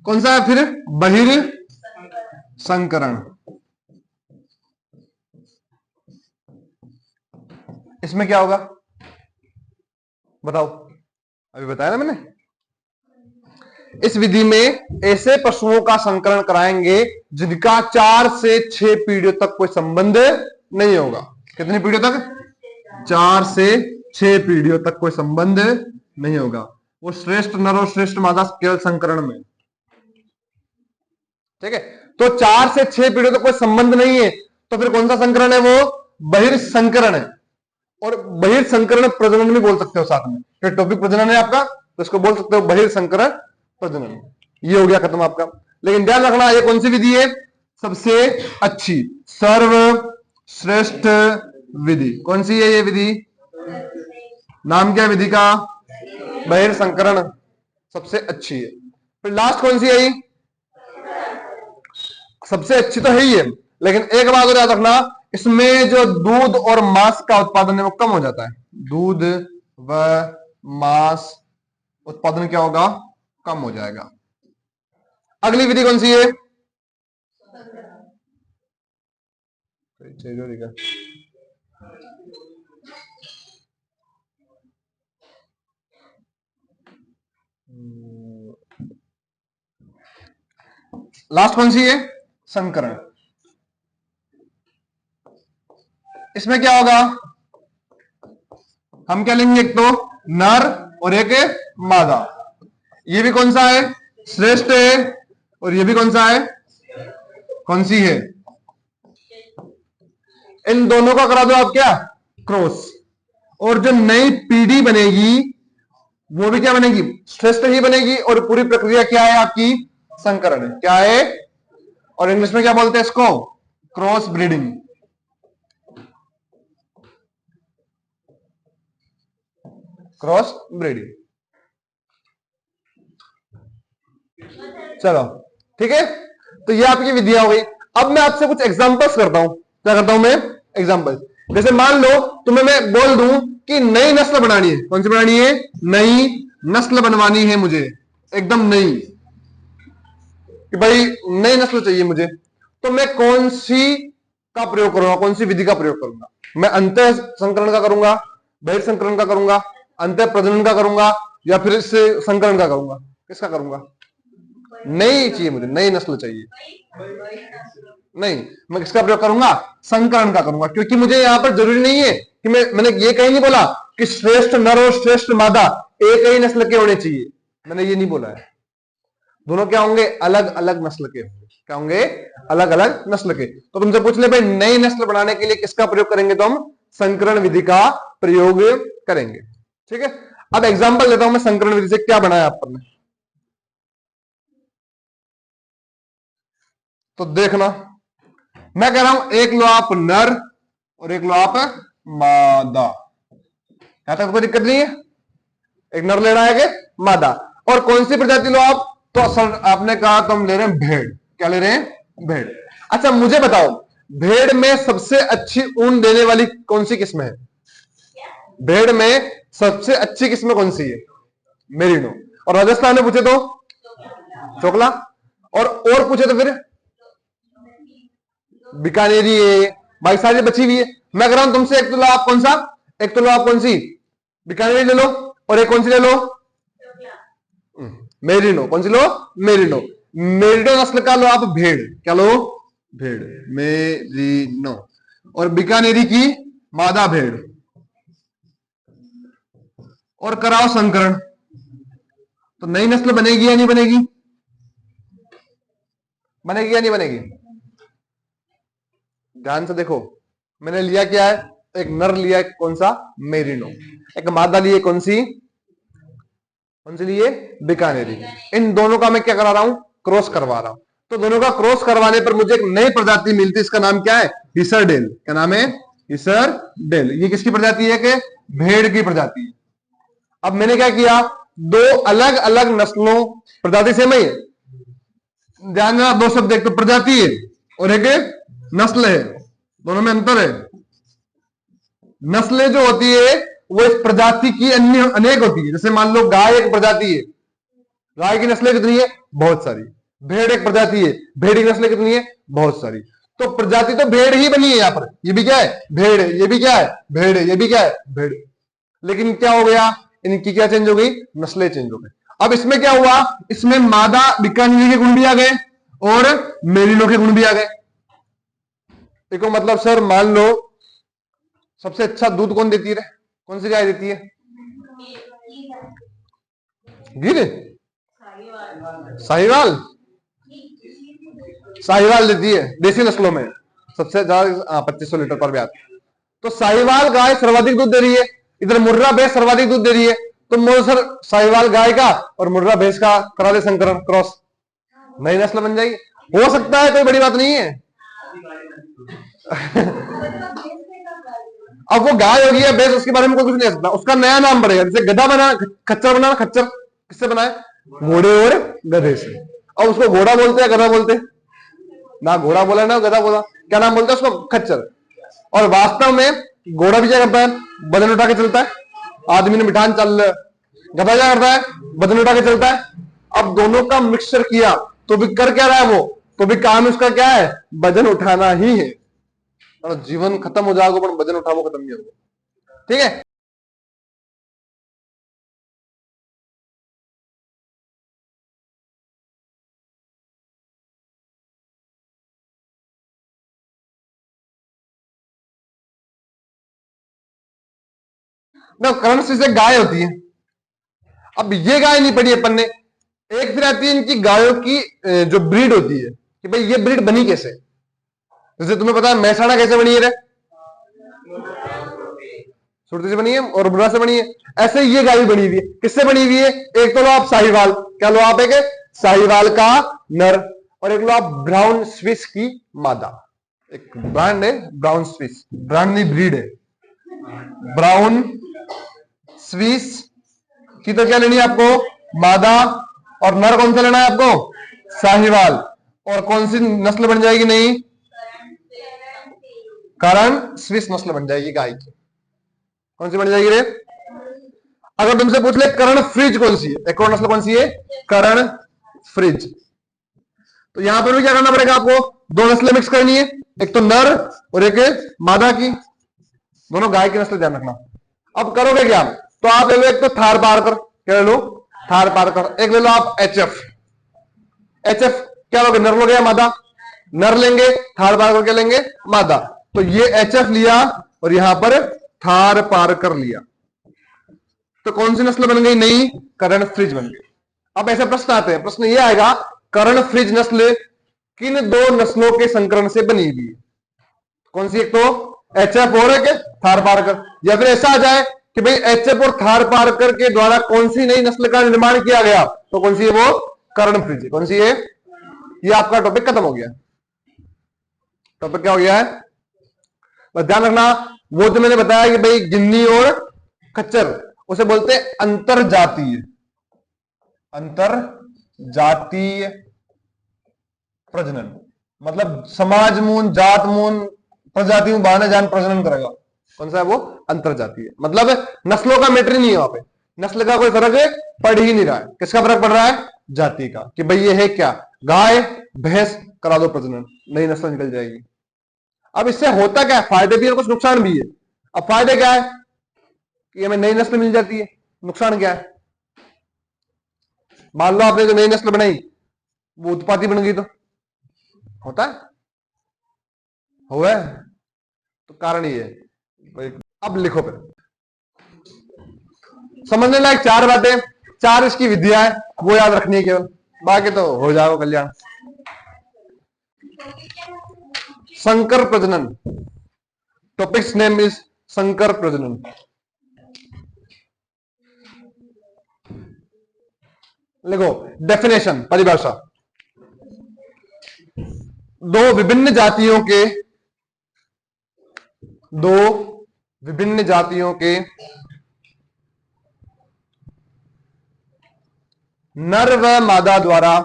Speaker 1: कौन सा है फिर? बहिर्संकरण। इसमें क्या होगा बताओ? अभी बताया ना मैंने। इस विधि में ऐसे पशुओं का संकरण कराएंगे जिनका 4 से 6 पीढ़ियों तक कोई संबंध नहीं होगा। कितनी पीढ़ियों तक? 4 से 6 पीढ़ियों तक कोई संबंध नहीं होगा। वो श्रेष्ठ नर और श्रेष्ठ मादा केवल संकरण में। ठीक है, तो 4 से 6 पीढ़ियों तक कोई संबंध नहीं है, तो फिर कौन सा संकरण है? वो बहिर्संकरण है। और बहिर्संकरण प्रजनन भी बोल सकते हो साथ में, फिर टॉपिक प्रजनन है आपका तो इसको बोल सकते हो बहिर्संकरण प्रजनन। ये हो गया खत्म आपका। लेकिन ध्यान रखना ये कौन सी विधि है? सबसे अच्छी, सर्वश्रेष्ठ विधि। कौन सी है ये विधि? नाम क्या विधि का? बहिर्संकरण, सबसे अच्छी है। फिर लास्ट कौन सी आई? सबसे अच्छी तो है ही है, लेकिन एक बात और याद रखना, इसमें जो दूध और मांस का उत्पादन है वो कम हो जाता है। दूध व मांस उत्पादन क्या होगा? कम हो जाएगा। अगली विधि कौन सी है? लास्ट कौन सी है? संकरण। इसमें क्या होगा? हम क्या लेंगे? एक तो नर और एक मादा। ये भी कौन सा है? श्रेष्ठ है। और ये भी कौन सा है? कौन सी है? इन दोनों का करा दो आप क्या? क्रॉस। और जो नई पीढ़ी बनेगी वो भी क्या बनेगी? श्रेष्ठ ही बनेगी। और पूरी प्रक्रिया क्या है आपकी? संकरण है। क्या है? और इंग्लिश में क्या बोलते हैं इसको? Cross breeding. Cross breeding. चलो ठीक है, तो ये आपकी विधियां हो गई। अब मैं आपसे कुछ एग्जांपल्स करता हूं। क्या करता हूं मैं? एग्जांपल। जैसे मान लो तुम्हें मैं बोल दूं कि नई नस्ल बनानी है। कौन सी बनानी है? नई नस्ल बनवानी है मुझे, एकदम नई, कि भाई नई नस्ल चाहिए मुझे, तो मैं कौन सी का प्रयोग करूंगा? कौन सी विधि का प्रयोग करूंगा? मैं अंतः संकरण का करूंगा, बहिर्संकरण का करूंगा, अंतः प्रजनन का करूंगा, या फिर इससे संकरण का करूंगा? किसका करूंगा? नई चाहिए मुझे, नई नस्ल चाहिए। नहीं, मैं किसका प्रयोग करूंगा? संकरण का करूंगा, क्योंकि मुझे यहां पर जरूरी नहीं है कि मैंने ये कहीं नहीं बोला कि श्रेष्ठ नर और श्रेष्ठ मादा एक ही नस्ल के होने चाहिए। मैंने ये नहीं बोला है। दोनों क्या होंगे? अलग अलग नस्ल के होंगे। क्या होंगे? अलग अलग नस्ल के। तो तुमसे पूछ ले भाई नई नस्ल बनाने के लिए किसका प्रयोग करेंगे? तो हम संकरण विधि का प्रयोग करेंगे। ठीक है, अब एग्जांपल देता हूं मैं संकरण विधि से क्या बनाया आप ने। तो देखना, मैं कह रहा हूं एक लो आप नर और एक लो आप मादा। यहां तक कोई दिक्कत नहीं है। एक नर लेना है कि मादा। और कौन सी प्रजाति लो आप? तो सर आपने कहा तो हम ले रहे हैं भेड़। क्या ले रहे हैं? भेड़। अच्छा मुझे बताओ, भेड़ में सबसे अच्छी ऊन देने वाली कौन सी किस्म है? भेड़ में सबसे अच्छी किस्म कौन सी है? मेरिनो। और राजस्थान में पूछे तो चोकला। और पूछे तो फिर बीकानेरी है। भाई सारी बची हुई है। मैं कह रहा हूं तुमसे एक तो लो आप कौन सा? एक तो लो आप कौन सी? बीकानेरी ले लो, और एक कौन सी ले लो? मेरिनो। कौन सी लो? मेरिनो। मेरिनो नस्ल का लो आप भेड़। क्या लो? भेड़, मेरिनो। और बीकानेरी की मादा भेड़। और कराओ संकरण, तो नई नस्ल बनेगी या नहीं बनेगी? बनेगी या नहीं बनेगी? ध्यान से देखो, मैंने लिया क्या है? एक नर लिया है, कौन सा? मेरिनो। एक मादा लिए, कौन सी? कौन सी लिए? बीकानेरी। इन दोनों का मैं क्या करा रहा हूं? क्रॉस करवा रहा हूं। तो दोनों का क्रॉस करवाने पर मुझे एक नई प्रजाति मिलती है, इसका नाम क्या है? हिसरडेल। क्या नाम है? हिसरडेल। ये किसकी प्रजाति है? कि भेड़ की प्रजाति है। अब मैंने क्या किया? दो अलग अलग नस्लों, प्रजाति सेम ही है, ध्यान देना, दो शब्द, एक तो प्रजाति है और एक नस्ल है, दोनों में अंतर है। नस्लें जो होती है वो इस प्रजाति की अन्य अनेक होती है। जैसे मान लो गाय एक प्रजाति है, गाय की नस्लें कितनी है? बहुत सारी। भेड़ एक प्रजाति है, भेड़ की नस्लें कितनी है? बहुत सारी। तो प्रजाति तो भेड़ ही बनी है। यहां पर ये भी क्या है? भेड़ है। ये भी क्या है? भेड़ है। ये भी क्या है? भेड़। लेकिन क्या हो गया? इनकी क्या चेंज हो गई? नस्लें चेंज हो गई। अब इसमें क्या हुआ? इसमें मादा बीकानेरी के गुण भी आ गए और मेरिनो के गुण भी आ गए। देखो मतलब सर, मान लो सबसे अच्छा दूध कौन देती है? कौन सी गाय देती है? गिर, साहिवाल। साहिवाल देती है देसी नस्लों में सबसे ज्यादा, 2500 लीटर पर ब्याज। तो साहिवाल गाय सर्वाधिक दूध दे रही है। इधर मुर्रा भैंस सर्वाधिक दूध दे रही है। तो मोल सर साहिवाल गाय का और मुर्रा भैंस का करा दे संकरण, क्रॉस, नई नस्ल बन जाएगी। हो सकता है, कोई बड़ी बात नहीं है। अब वो गाय होगी या भैंस, उसके बारे में कोई कुछ नहीं सकता, उसका नया नाम पड़ेगा। जैसे गधा बना, खच्चर बना, खच्चर किससे बनाए? घोड़े और गधे से। अब उसको घोड़ा बोलते हैं, गधा बोलते हैं? ना घोड़ा बोला ना गधा बोला, क्या नाम बोलते हैं उसको? खच्चर। और वास्तव में घोड़ा भी क्या करता है? बदन उठा के चलता है। आदमी ने मिठान चल, गधा क्या करता है? बदन उठा के चलता है। अब दोनों का मिक्सचर किया तो भी कर क्या रहा है वो? तो भी काम उसका क्या है? वजन उठाना ही है। और जीवन खत्म हो जाएगा पर वजन उठावो खत्म नहीं होगा। ठीक है। ना करण से गाय होती है। अब ये गाय नहीं पड़ी अपन ने, एक फिर आती है इनकी गायों की जो ब्रीड होती है, कि भाई ये ब्रीड बनी कैसे? जैसे तुम्हें पता है महसाणा कैसे बनी है रे? सुरती से बनी है और बुरा से बनी है। ऐसे ये गाय भी बनी हुई है। किससे बनी हुई है? एक तो लो आप साहिवाल, क्या लो आप? एक साहिवाल का नर, और एक लो आप ब्राउन स्विस की मादा। एक ब्रांड है ब्राउन स्विस, ब्रांड नहीं ब्रीड है। ब्राउन स्विस की तो क्या लेनी है आपको? मादा। और नर कौन सा लेना है आपको? साहिवाल। और कौन सी नस्ल बन जाएगी? नहीं, करण स्विस नस्ल बन जाएगी गाय की। कौन सी बन जाएगी रे? अगर तुमसे पूछ ले करण फ्रिज कौन सी है, एक और नस्ल कौन सी है? करण फ्रिज। तो यहां पर भी क्या करना पड़ेगा आपको? दो नस्लें मिक्स करनी है, एक तो नर और एक मादा की, दोनों गाय की नस्ल, ध्यान रखना। अब करोगे क्या? तो आप ले लो एक तो थार पारकर, क्या ले लो? थार पारकर। एक ले लो आप एचएफ। एचएफ क्या लोगे? नर लोगे या मादा? नर लेंगे। थार पारकर क्या लेंगे? मादा। तो ये एचएफ लिया और यहां पर थार पारकर लिया, तो कौन सी नस्ल बन गई? नई करण फ्रिज बन गई। अब ऐसे प्रश्न आते हैं, प्रश्न ये आएगा करण फ्रिज नस्ल किन दो नस्लों के संकरण से बनी हुई है? कौन सी? एक तो एचएफ और एक थार पारकर। या फिर ऐसा आ जाए कि भाई एचएफ और थार पारकर के द्वारा कौन सी नई नस्ल का निर्माण किया गया, तो कौन सी है वो? करण फ्रिज है। कौन सी है? ये आपका टॉपिक खत्म हो गया। टॉपिक क्या हो गया है? बस ध्यान रखना, वो जो मैंने बताया कि भाई गिन्नी और खच्चर, उसे बोलते हैं अंतर जातीय, अंतर जातीय प्रजनन। मतलब समाज मून, जात मून, प्रजाति में बहाने जान प्रजनन करेगा। कौन सा है वो? अंतर जातीय। मतलब नस्लों का मैटर नहीं है वहां पे, नस्ल का कोई फर्क पड़ ही नहीं रहा है। किसका फर्क पड़ रहा है? जाति का, कि भाई ये है क्या? गाय भैंस, करा दो प्रजनन, नई नस्ल निकल जाएगी। अब इससे होता क्या है? फायदे भी है, कुछ नुकसान भी है। अब फायदे क्या है? कि हमें नई नस्ल मिल जाती है। नुकसान क्या है? मान लो आपने जो नई नस्ल बनाई वो उत्पाती बन गई तो होता है, हुआ है, तो कारण ये है। अब लिखो फिर, समझने लायक चार बातें, चार इसकी विधियां है, वो याद रखनी है केवल, बाकी तो हो जाएगा कल्याण। संकर प्रजनन, टॉपिक्स नेम इज संकर प्रजनन। लिखो डेफिनेशन, परिभाषा, दो विभिन्न जातियों के, दो विभिन्न जातियों के नर व मादा द्वारा,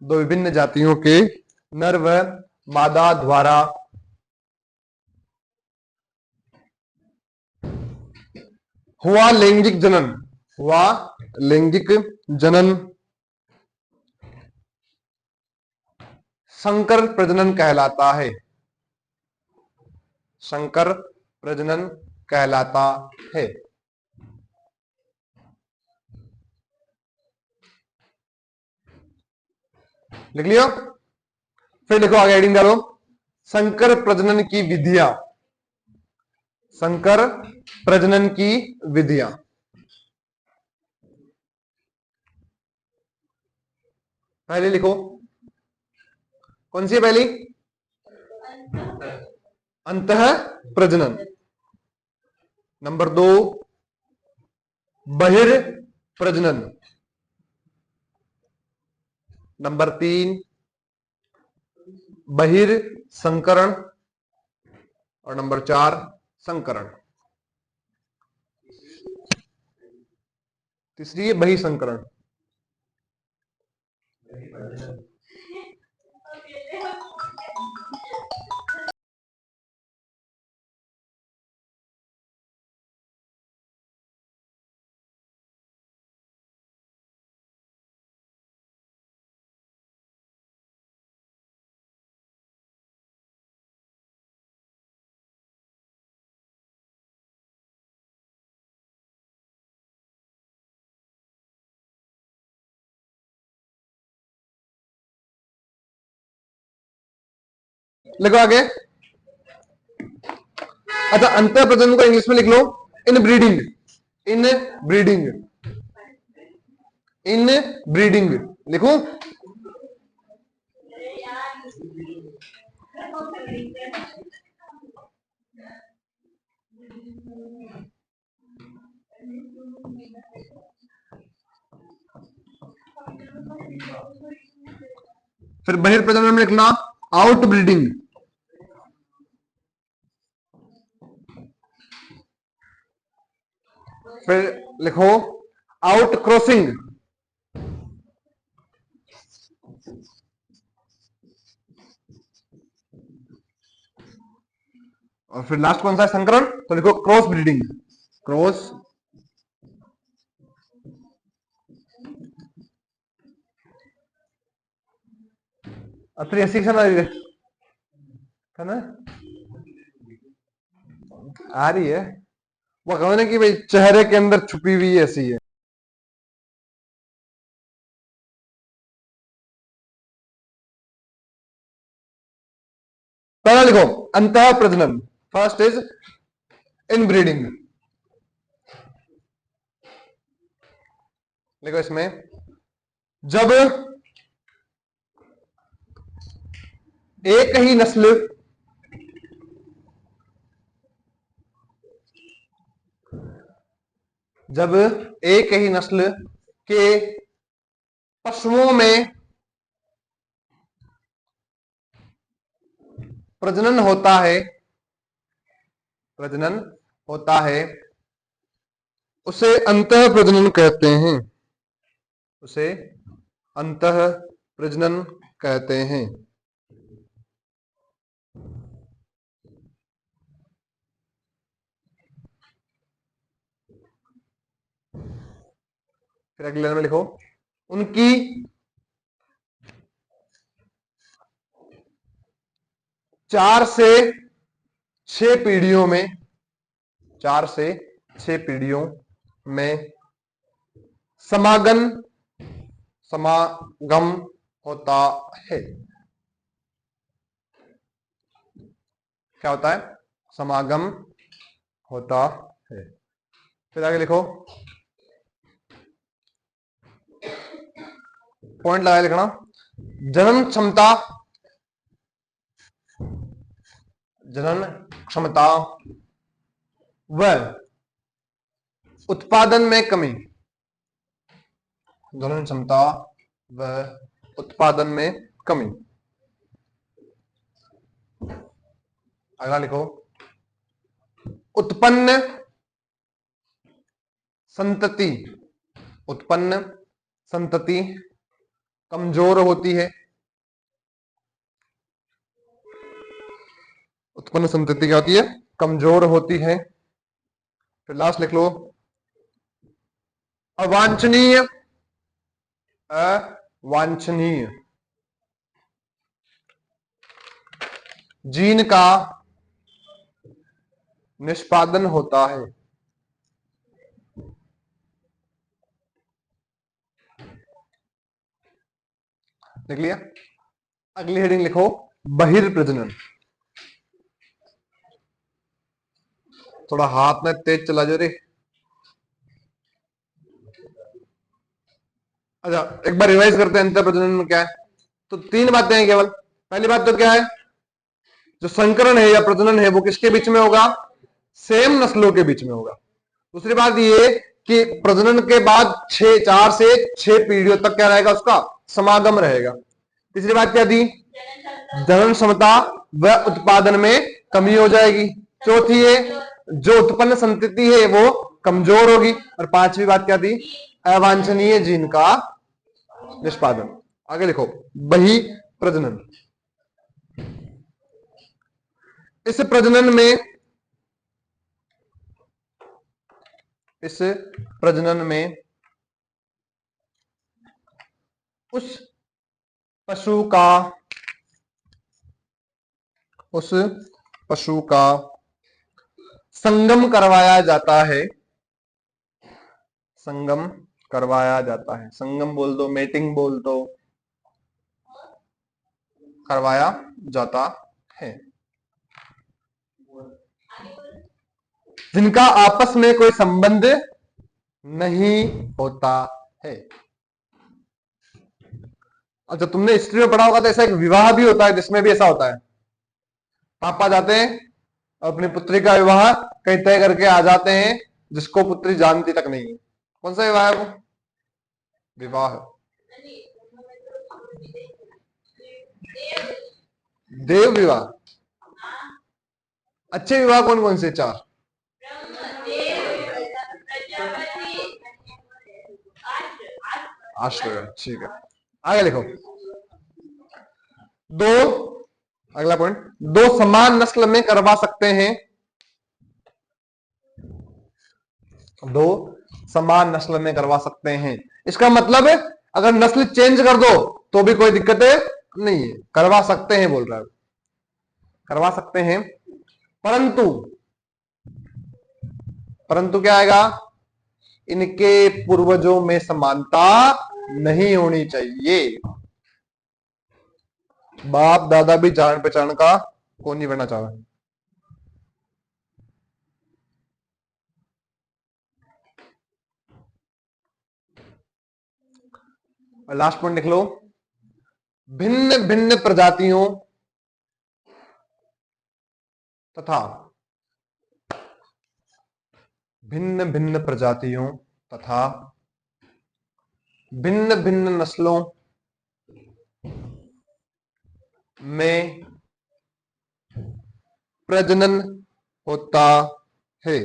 Speaker 1: दो विभिन्न जातियों के नर व मादा द्वारा हुआ लैंगिक जनन, हुआ लैंगिक जनन संकर प्रजनन कहलाता है, संकर प्रजनन कहलाता है। लिख लियो, फिर लिखो आगे हेडिंग डालो, संकर प्रजनन की विधियां, संकर प्रजनन की विधियां। पहले लिखो, कौन सी है पहली? अंतः प्रजनन। नंबर दो बहिर प्रजनन। नंबर तीन बहिर संकरण। और नंबर चार संकरण। तीसरी है बहिसंकरण। लिखो आगे। अच्छा, अंतर प्रजनन को इंग्लिश में लिख लो inbreeding, inbreeding, inbreeding लिखो। फिर बहिर्प्रजनन में लिखना आउट ब्रीडिंग, फिर लिखो आउट क्रॉसिंग, और फिर लास्ट कौन सा है? संकरण, तो लिखो क्रॉस ब्रीडिंग, क्रॉस अपनी ऐसी है ना, आ रही है वो, कहो ना कि भाई चेहरे के अंदर छुपी हुई ऐसी है। पहला लिखो अंतः प्रजनन, फर्स्ट इज इनब्रीडिंग। लिखो इसमें, जब एक ही नस्ल जब एक ही नस्ल के पशुओं में प्रजनन होता है, प्रजनन होता है, उसे अंतः प्रजनन कहते हैं, उसे अंतः प्रजनन कहते हैं। फिर अगले लाइन में लिखो, उनकी चार से छह पीढ़ियों में, चार से छह पीढ़ियों में समागम समागम होता है। क्या होता है? समागम होता है। फिर आगे लिखो, पॉइंट लगा लिखना। जनन क्षमता, जनन क्षमता व उत्पादन में कमी, जनन क्षमता व उत्पादन में कमी। अगला लिखो, उत्पन्न संतति, उत्पन्न संतति कमजोर होती है। उत्पन्न संतति क्या होती है? कमजोर होती है। फिर लास्ट लिख लो, अवांछनीय, अवांछनीय जीन का निष्पादन होता है। लिख लिया? अगली हेडिंग लिखो, बहिर्प्रजनन। थोड़ा हाथ में तेज चला जो रे। अच्छा, एक बार रिवाइज करते हैं अंतर प्रजनन में क्या है। तो तीन बातें हैं केवल। पहली बात तो क्या है, जो संकरण है या प्रजनन है वो किसके बीच में होगा? सेम नस्लों के बीच में होगा। दूसरी बात ये कि प्रजनन के बाद 4 से 6 पीढ़ियों तक क्या रहेगा? उसका समागम रहेगा। तीसरी बात क्या दी? जनन क्षमता व उत्पादन में कमी हो जाएगी। चौथी है, जो उत्पन्न संतति है वो कमजोर होगी। और पांचवी बात क्या दी? अवांछनीय जीन का निष्पादन। आगे लिखो, बही प्रजनन। इस प्रजनन में, इस प्रजनन में उस पशु का, उस पशु का संगम करवाया जाता है। संगम करवाया जाता है। संगम बोल दो, मेटिंग बोल दो, करवाया जाता है। जिनका आपस में कोई संबंध नहीं होता है। अच्छा, तुमने हिस्ट्री में पढ़ा होगा तो ऐसा एक विवाह भी होता है जिसमें भी ऐसा होता है। पापा जाते हैं, अपनी पुत्री का विवाह कहीं तय करके आ जाते हैं जिसको पुत्री जानती तक नहीं है। कौन सा विवाह है वो? विवाह, देव विवाह। अच्छे विवाह कौन कौन से? 4। आश्रय, ठीक है। आगे लिखो, दो, अगला पॉइंट, दो समान नस्ल में करवा सकते हैं। दो समान नस्ल में करवा सकते हैं। इसका मतलब है अगर नस्ल चेंज कर दो तो भी कोई दिक्कत नहीं है, करवा सकते हैं बोल रहा है, करवा सकते हैं। परंतु, परंतु क्या आएगा? इनके पूर्वजों में समानता नहीं होनी चाहिए। बाप दादा भी जान पहचान का कौन नहीं बनना चाह रहा। लास्ट पॉइंट लिख लो, भिन्न भिन्न प्रजातियों तथा, भिन्न भिन्न प्रजातियों तथा भिन्न भिन्न नस्लों में प्रजनन होता है।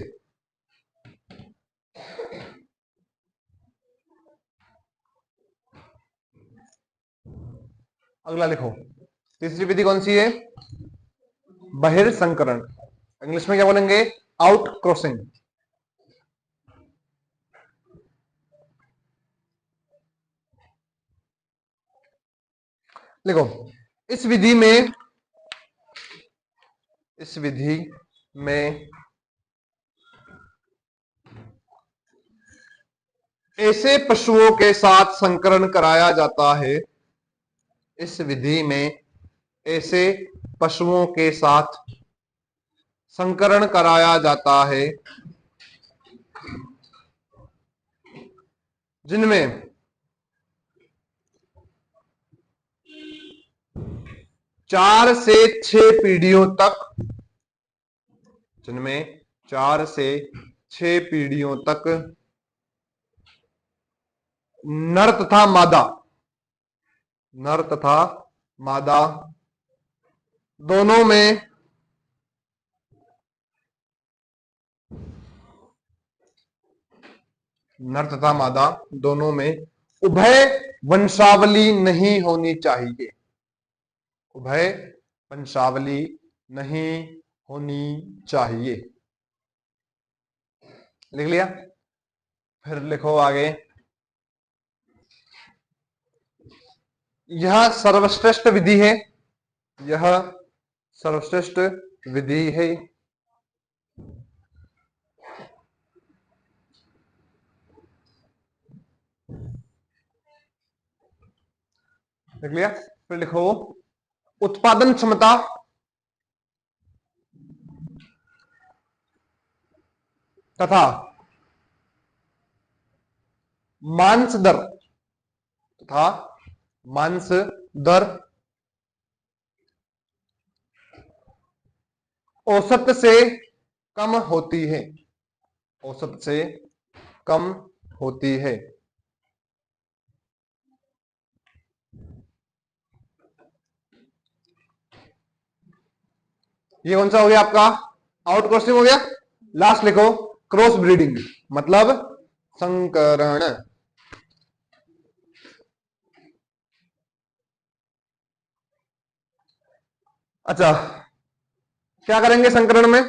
Speaker 1: अगला लिखो, तीसरी विधि कौन सी है? बहिर्संकरण। इंग्लिश में क्या बोलेंगे? Out crossing. देखो, इस विधि में, इस विधि में ऐसे पशुओं के साथ संकरण कराया जाता है। इस विधि में ऐसे पशुओं के साथ संकरण कराया जाता है जिनमें 4 से 6 पीढ़ियों तक, जिनमें 4 से 6 पीढ़ियों तक नर तथा मादा, नर तथा मादा दोनों में नर तथा मादा दोनों में उभय वंशावली नहीं होनी चाहिए। उभय वंशावली नहीं होनी चाहिए। लिख लिया? फिर लिखो आगे। यह सर्वश्रेष्ठ विधि है। यह सर्वश्रेष्ठ विधि है। लिख लिया? फिर लिखो उत्पादन क्षमता तथा मांस दर, तथा मांस दर औसत से कम होती है। औसत से कम होती है। ये कौन सा हो गया आपका? आउट क्रॉसिंग हो गया। लास्ट लिखो क्रॉस ब्रीडिंग, मतलब संकरण। अच्छा, क्या करेंगे संकरण में?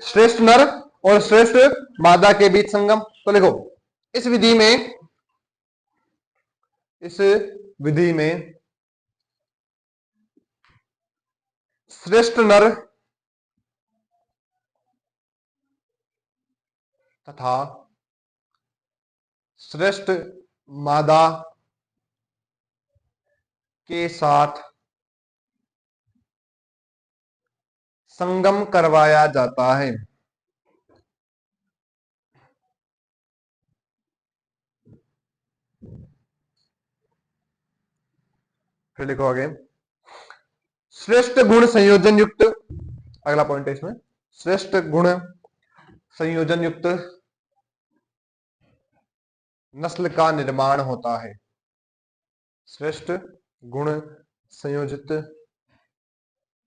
Speaker 1: श्रेष्ठ नर और श्रेष्ठ मादा के बीच संगम। तो लिखो इस विधि में, इस विधि में श्रेष्ठ नर तथा श्रेष्ठ मादा के साथ संगम करवाया जाता है। फिर लिखो आगे श्रेष्ठ गुण संयोजन युक्त, अगला पॉइंट है इसमें, श्रेष्ठ गुण संयोजन युक्त नस्ल का निर्माण होता है। श्रेष्ठ गुण संयोजित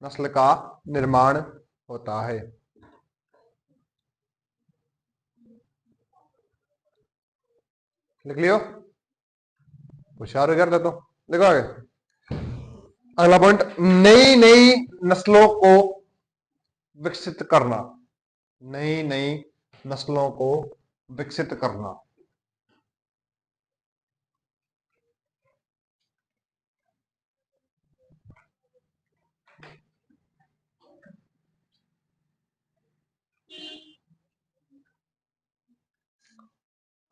Speaker 1: नस्ल का निर्माण होता है। लिख लियो? होशियार हो गया तो लिखो आगे। अगला पॉइंट, नई नई नस्लों को विकसित करना। नई नई नस्लों को विकसित करना।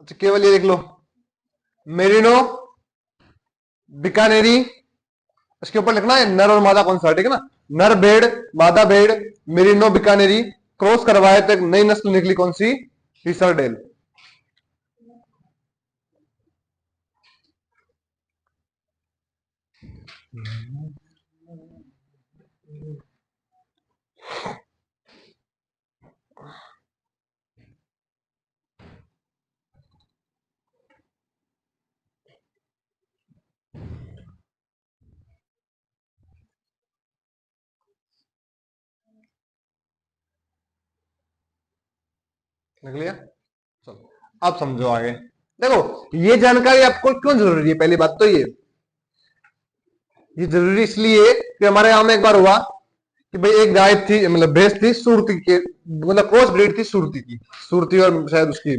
Speaker 1: अच्छा, केवल ये लिख लो मेरिनो बीकानेरी, इसके ऊपर लिखना है नर और मादा कौन सा है, ठीक है ना। नर भेड़, मादा भेड़, मेरिनो बीकानेरी क्रॉस करवाए तो एक नई नस्ल निकली, कौन सी? हिसरडेल। लिख लिया? चलो अब समझो आगे। देखो ये जानकारी आपको क्यों जरूरी है, पहली बात तो ये जरूरी इसलिए कि हमारे यहां में एक बार हुआ कि भाई एक गाय थी, मतलब भैंस थी सुरती के, मतलब क्रॉस ब्रीड थी सुरती की, सुरती और शायद उसकी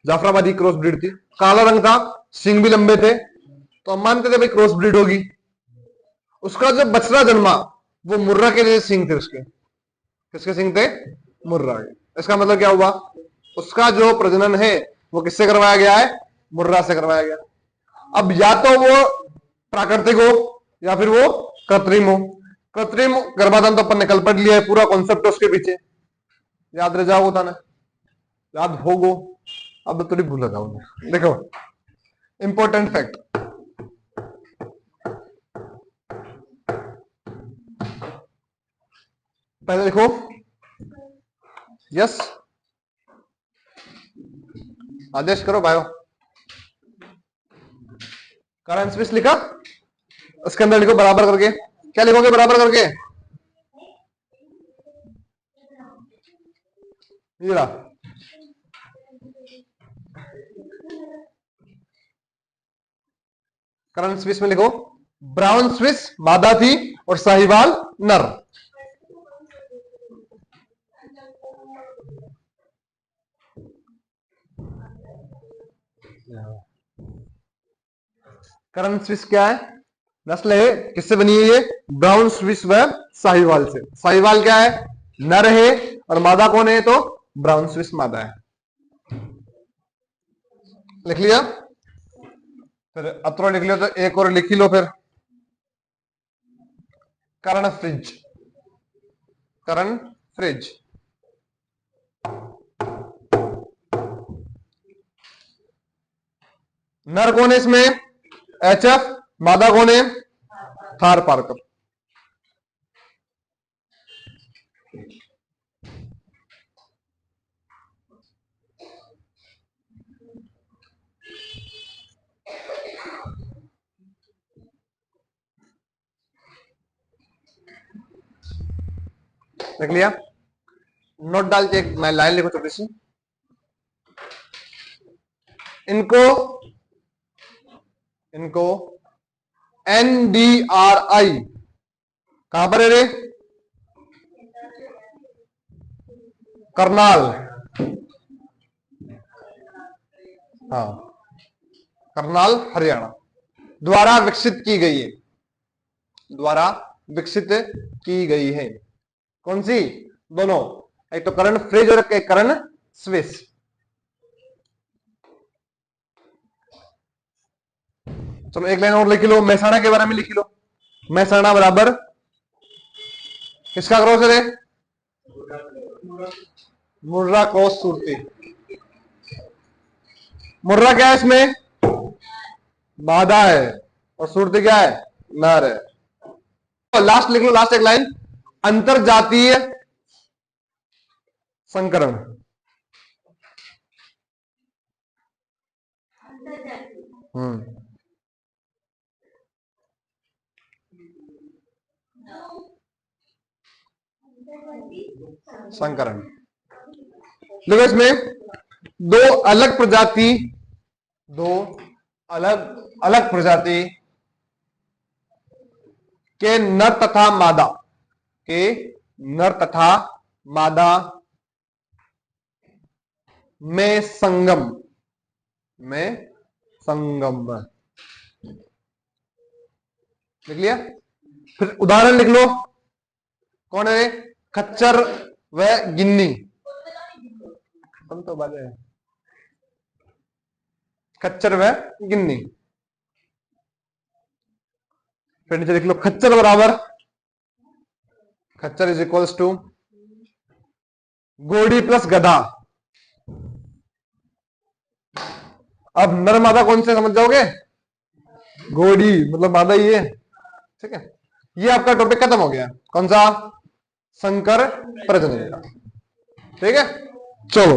Speaker 1: जाफराबादी क्रॉस ब्रीड थी। काला रंग था, सींग भी लंबे थे, तो हम मानते थे भाई क्रॉस ब्रीड होगी। उसका जब बछड़ा जन्मा, वो मुर्रा के लिए सींग थे उसके। किसके सींग थे? मुर्रा के। इसका मतलब क्या हुआ? उसका जो प्रजनन है वो किससे करवाया गया है? मुर्रा से करवाया गया। अब या तो वो प्राकृतिक हो या फिर वो कृत्रिम हो। कृत्रिम गर्भाधान तो अपन ने कल पढ़ लिया है, पूरा कॉन्सेप्ट उसके पीछे याद रह जाओ था ना, याद होगो, अब थोड़ी भूल लगा उन्हें। देखो इंपॉर्टेंट फैक्ट, पहले देखो, यस आदेश करो बायो, करंट स्विच लिखा, उसके अंदर लिखो बराबर करके। क्या लिखोगे बराबर करके? ये रहा, करंट स्विच में लिखो ब्राउन स्विस मादा थी और साहिवाल नर। करंट स्विस क्या है? नस्ल है, किससे बनी है ये? ब्राउन स्विस व साहिवाल से। साहिवाल क्या है? नर है, और मादा कौन है? तो ब्राउन स्विस मादा है। लिख लिया? फिर अत्रो लिख लिया, तो एक और लिख ही लो फिर, करण फ्रिज। करण फ्रिज नर कौन है इसमें? HF। मादा कौन है? थार पारकर। देख लिया? नोट डाल के एक लाइन लिखो छोटी सी, इनको NDRI कहां पर है रे? करनाल। हाँ, करनाल हरियाणा द्वारा विकसित की गई है। द्वारा विकसित की गई है। कौन सी? दोनों, एक तो करण फ्रिज और एक करण स्विस। चलो एक लाइन और लिख लो, महसाणा के बारे में लिख लो। महसाणा बराबर किसका क्रॉस है? मुर्रा क्रॉस सुरती। मुर्रा क्या है इसमें? मादा है, और सुरती क्या है? नर है। तो लास्ट लिख लो, लास्ट एक लाइन, अंतरजातीय संकरण। संकरण देखो, इसमें दो अलग अलग प्रजाति के नर तथा मादा में संगम लिख लिया? फिर उदाहरण लिख लो, कौन है? खच्चर व गिन्नी। तो बात है, खच्चर व गिन्नी। फिर नीचे लिख लो खच्चर बराबर, खच्चर इज इक्वल्स टू घोड़ी प्लस गधा। अब नर मादा कौन से समझ जाओगे? घोड़ी मतलब मादा ही है। ठीक है, ये आपका टॉपिक खत्म हो गया। कौन सा? संकर प्रजनन का। ठीक है, चलो।